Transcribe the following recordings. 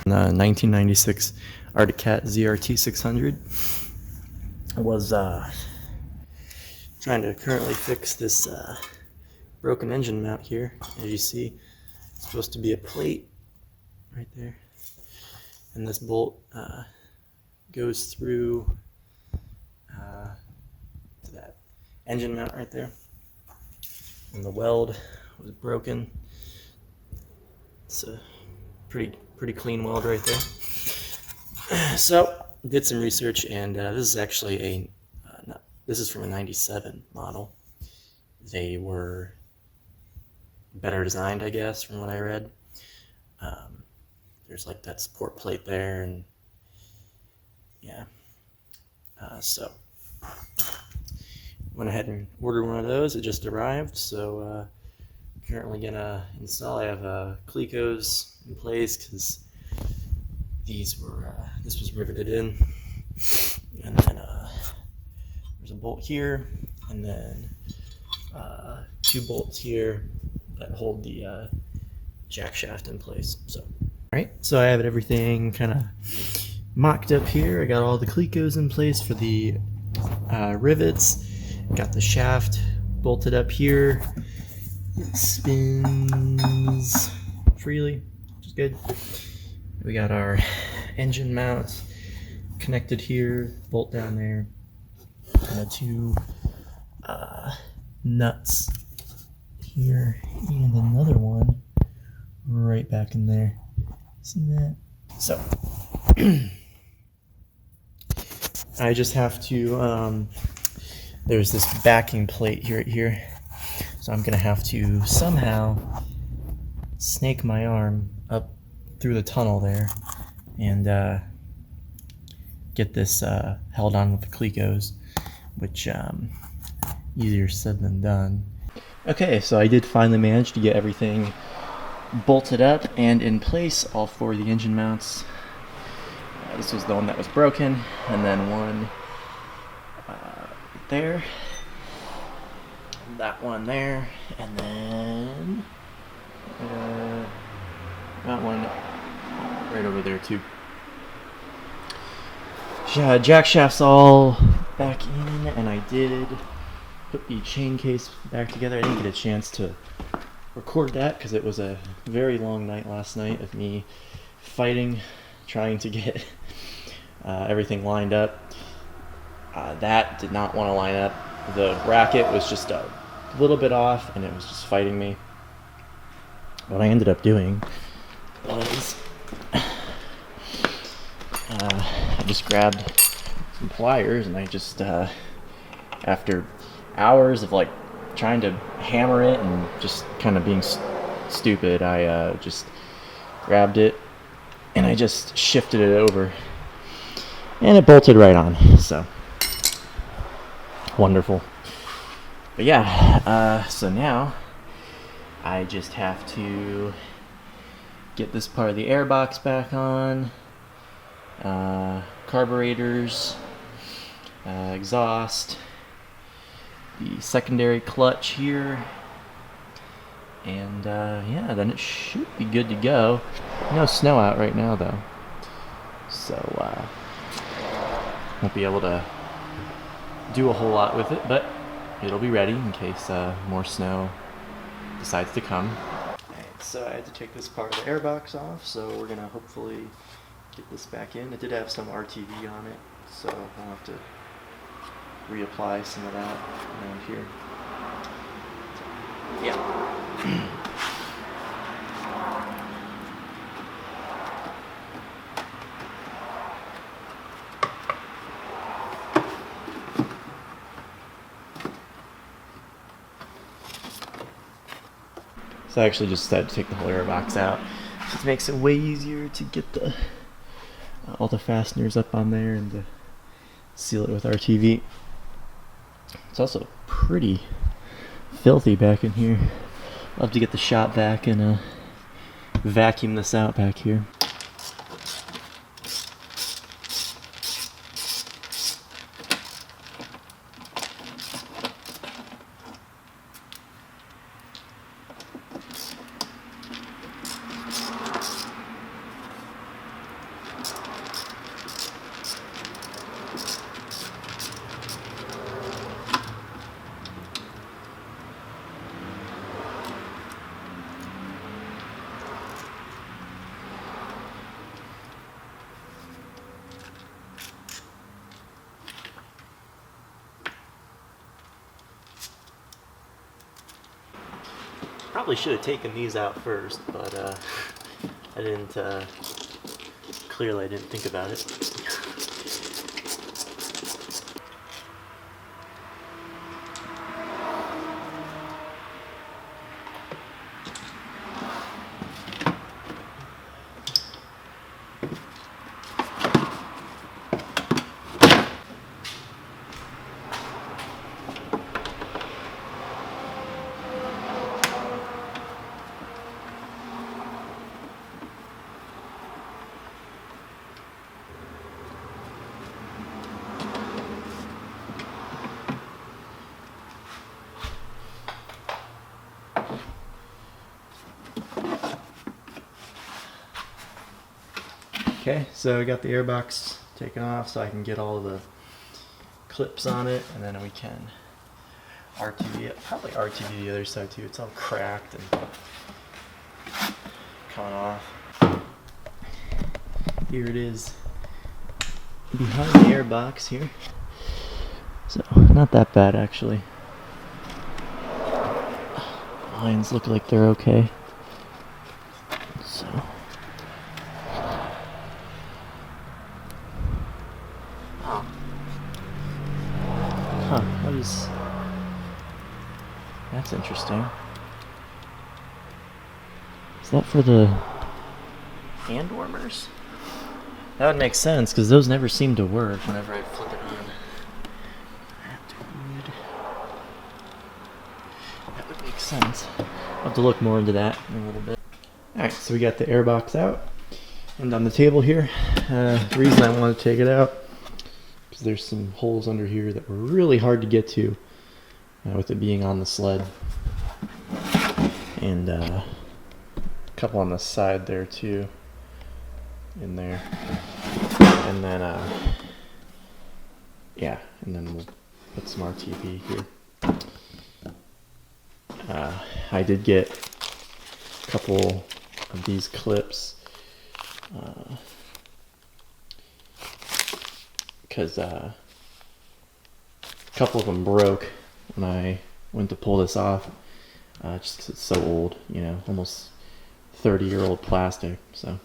1996 Arctic Cat ZRT 600. I was trying to currently fix this broken engine mount here. As you see, it's supposed to be a plate right there, and this bolt goes through to that engine mount right there, and the weld was broken. It's a pretty clean weld right there. So did some research, and this is actually this is from a 97 model. They were better designed, I guess, from what I read. There's like that support plate there, and yeah. So went ahead and ordered one of those. It just arrived, so currently gonna install. I have Clecos in place because this was riveted in, and then there's a bolt here, and then 2 bolts here that hold the jack shaft in place. So, all right, so I have everything kind of mocked up here. I got all the Clecos in place for the rivets. Got the shaft bolted up here. It spins freely, which is good. We got our engine mount connected here, bolt down there, and 2 nuts here, and another one right back in there. See that? So I just have to there's this backing plate here, so I'm gonna have to somehow snake my arm up through the tunnel there and get this held on with the Clecos, which easier said than done. Okay, so I did finally manage to get everything bolted up and in place, all 4 of the engine mounts. This was the one that was broken, and then one there, that one there, and then that one right over there too. Jack shafts all back in, and I did put the chain case back together. I didn't get a chance to record that because it was a very long night last night of me fighting, trying to get everything lined up. That did not want to line up. The bracket was just a little bit off, and it was just fighting me. What I ended up doing was I just grabbed some pliers, and I just after hours of like trying to hammer it and just kind of being stupid, I just grabbed it and I just shifted it over, and it bolted right on. So wonderful. But yeah, so now I just have to get this part of the airbox back on, carburetors, exhaust, the secondary clutch here, and yeah, then it should be good to go. No snow out right now though, so won't be able to do a whole lot with it, but it'll be ready in case more snow decides to come. Alright, so I had to take this part of the airbox off, so we're gonna hopefully get this back in. It did have some RTV on it, so I'll have to reapply some of that around here. Yeah. So I actually just decided to take the whole airbox out. It makes it way easier to get the all the fasteners up on there and to seal it with RTV. It's also pretty filthy back in here. Love to get the shop vac and vacuum this out back here. Probably should have taken these out first, but I didn't, clearly I didn't think about it. Okay, so I got the airbox taken off so I can get all the clips on it, and then we can RTV it. Probably RTV the other side too. It's all cracked and coming off. Here it is behind the airbox here. So, not that bad actually. Lines look like they're okay. So. That's interesting. Is that for the hand warmers? That would make sense, because those never seem to work whenever I flip it on. That would make sense. I'll have to look more into that in a little bit. Alright, so we got the airbox out. And on the table here, the reason I want to take it out, because there's some holes under here that were really hard to get to with it being on the sled. And a couple on the side there too, in there. And then, yeah, and then we'll put some RTV here. I did get a couple of these clips because a couple of them broke when I went to pull this off, just 'cause it's so old, you know, almost 30-year-old plastic, so.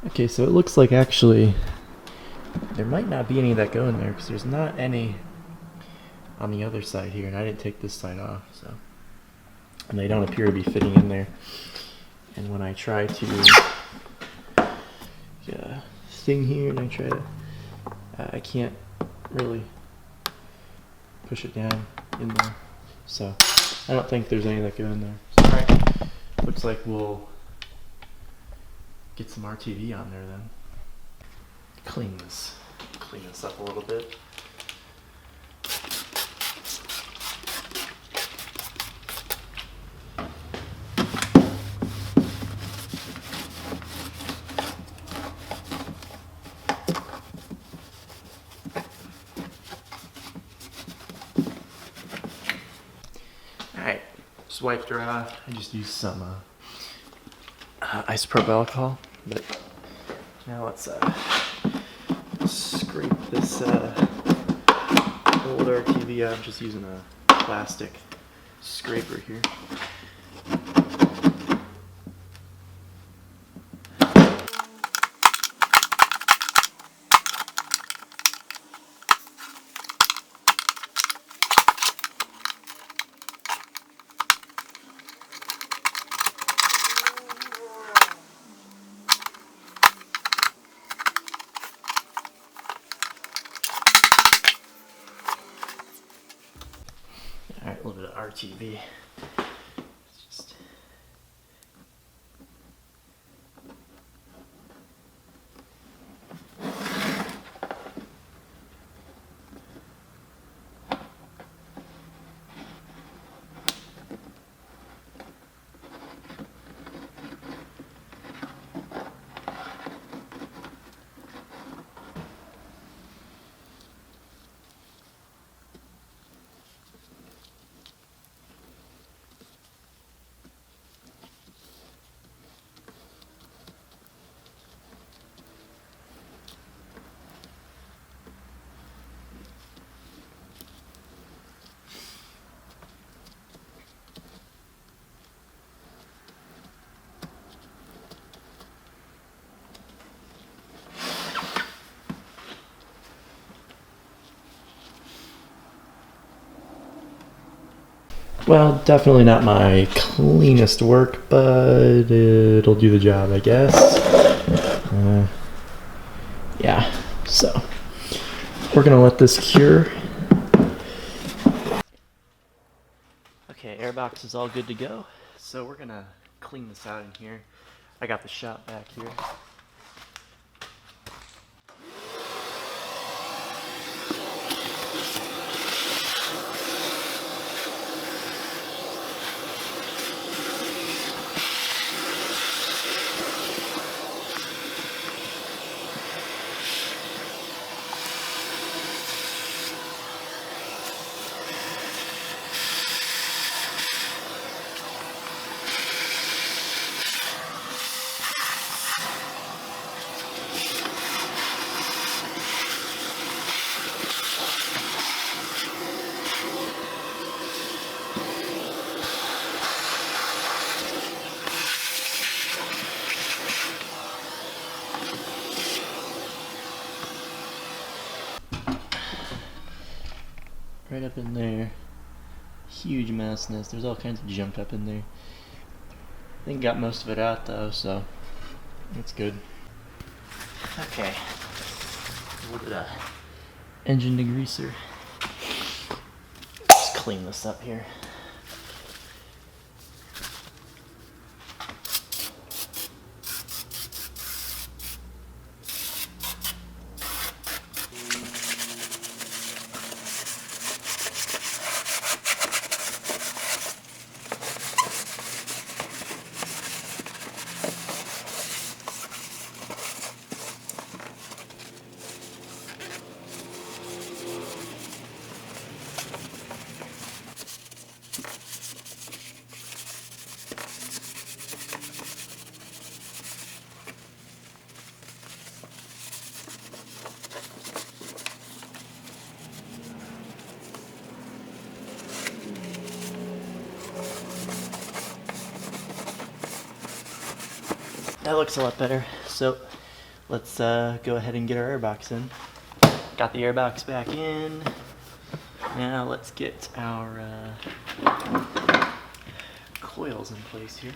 Okay, so it looks like actually there might not be any that go in there, because there's not any on the other side here, and I didn't take this side off, so, and they don't appear to be fitting in there. And when I try to get a thing here and I try to, I can't really push it down in there, so I don't think there's any that go in there. So, alright, looks like we'll get some RTV on there then. Clean this up a little bit. Alright, just wiped her off. I just used some isopropyl alcohol, but now let's scrape this old RTV. I'm just using a plastic scraper here. Alright, a little bit of RTV. Just well, definitely not my cleanest work, but it'll do the job, I guess. Yeah, so we're gonna let this cure. Okay, airbox is all good to go, so we're gonna clean this out in here. I got the shop back here. Right up in there. Huge messness. There's all kinds of junk up in there. I think got most of it out though, so that's good. Okay. A little bit of engine degreaser. Just clean this up here. That looks a lot better. So let's go ahead and get our airbox in. Got the airbox back in. Now let's get our coils in place here.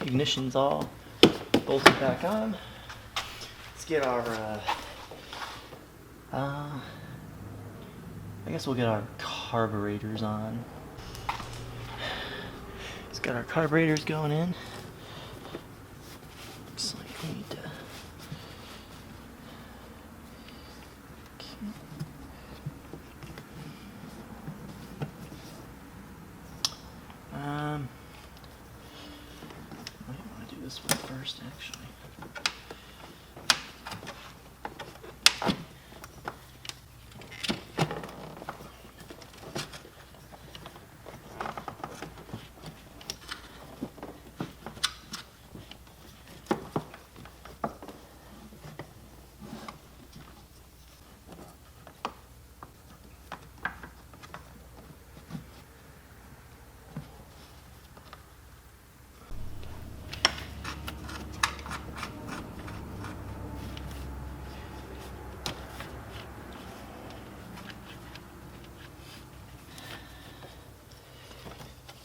ignition's all bolted back on. Let's get our, I guess we'll get our carburetors on. Let's get our carburetors going in. Looks like we need to. I might want to do this one first, actually.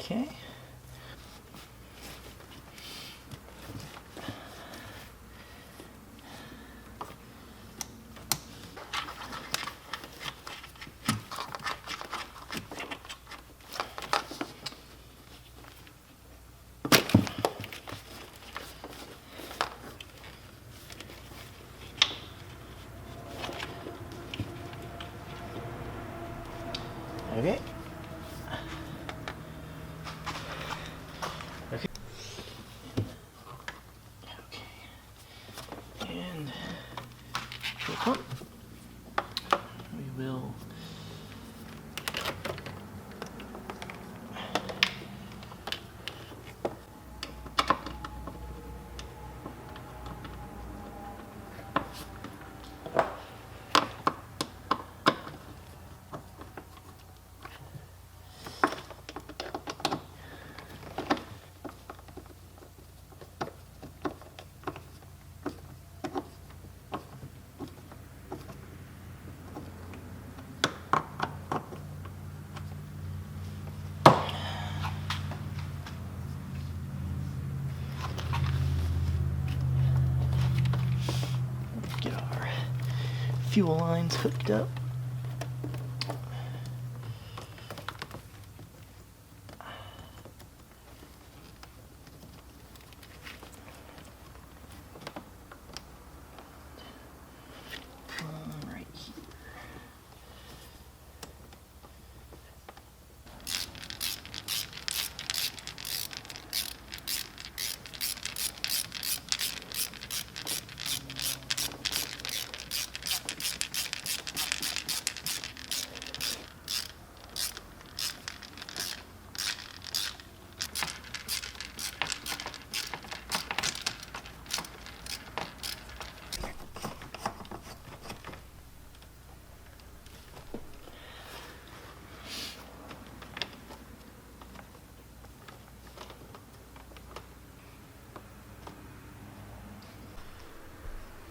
Okay. Okay. Okay. Okay. And fuel pump. We will get our fuel lines hooked up. Right here.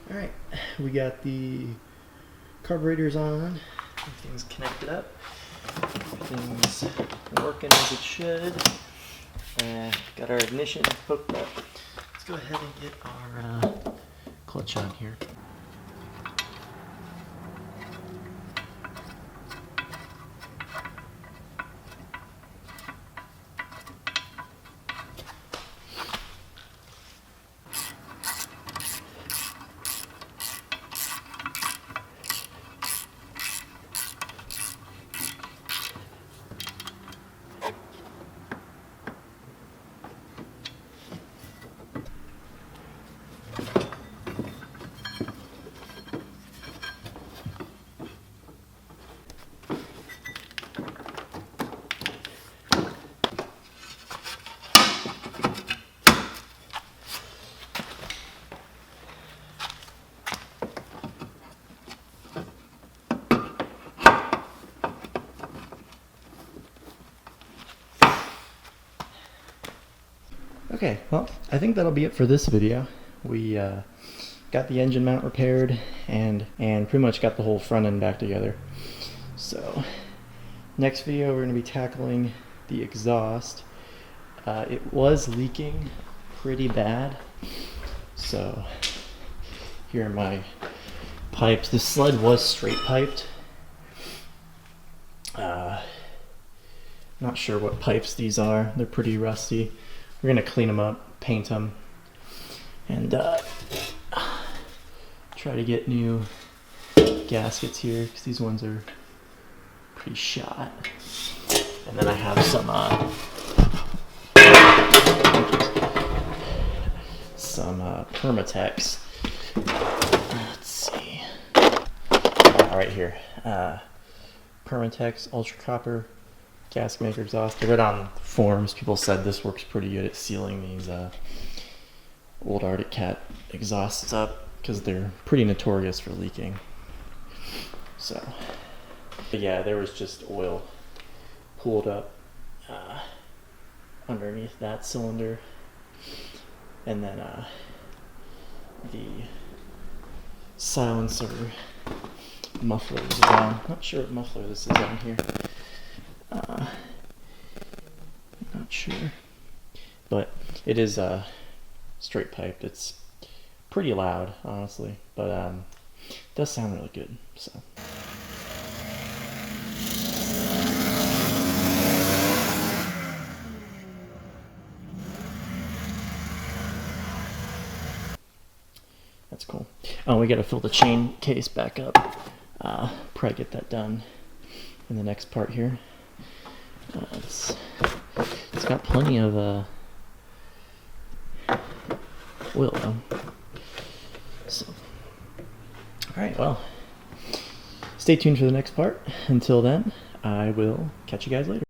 Alright, we got the carburetors on, everything's connected up, everything's working as it should, got our ignition hooked up. Let's go ahead and get our clutch on here. Okay, well, I think that'll be it for this video. We got the engine mount repaired and pretty much got the whole front end back together. So, next video we're going to be tackling the exhaust. It was leaking pretty bad. So here are my pipes. The sled was straight piped. Not sure what pipes these are. They're pretty rusty. We're gonna clean them up, paint them, and try to get new gaskets here because these ones are pretty shot. And then I have some Permatex. Let's see. Right here. Permatex Ultra Copper Gasket Maker Exhaust. I read on forums, people said this works pretty good at sealing these old Arctic Cat exhausts up because they're pretty notorious for leaking. So, but yeah, there was just oil pooled up underneath that cylinder, and then the silencer muffler as well. Not sure what muffler this is on here. Not sure, but it is straight piped. It's pretty loud, honestly, but it does sound really good. So. That's cool. Oh, we got to fill the chain case back up. Probably get that done in the next part here. It's got plenty of oil though. So, all right. Well, stay tuned for the next part. Until then, I will catch you guys later.